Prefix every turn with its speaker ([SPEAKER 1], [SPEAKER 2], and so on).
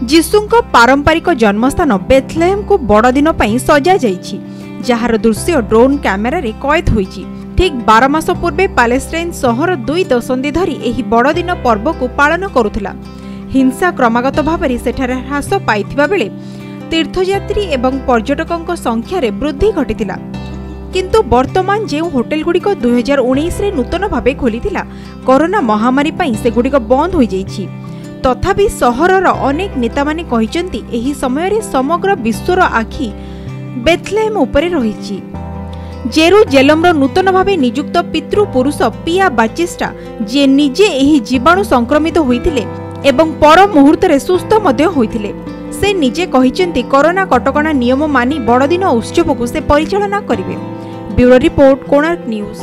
[SPEAKER 1] जीशुଙ୍କ पारंपरिक जन्मस्थान बेथलेहेम को बड़ दिन सजा जाइछि, जार दृश्य ड्रोन कैमेरा रे कैद होइछि। ठीक 12 मास पूर्वे पैलेस्टाइन शहर 2 दशंधि धरी एही बड़ दिन पर्व को पालन करुथिला। हिंसा क्रमागत भाव में सेठारे ह्रास पाइथिबा बेले तीर्थयात्री एवं पर्यटकों संख्या रे वृद्धि घटिथिला। किंतु वर्तमान जो होटेल गुड़िक 2019 रे नूतन भावे खोलीथिला, कोरोना महामारी पई से गुड़िक बंद होई जाइछि। तथापि सहरर अनेक नेता माने कहिसंती एही समय रे समग्र विश्वर आखि बेथलेहेम उपरे रहिछि। जेरुजेलम नूतन भावे नियुक्त पितृ पुरुष पिया बाचिस्टा जे निजे एही जीवाणु संक्रमित होइथिले एवं पर मुहूर्त रे सुस्थ मध्य होइथिले, से निजे कहिसंती कोरोना कटकणा नियम मानि बड़दिन उत्सव को से परिचालना करिवे। Bureau report, Konark news.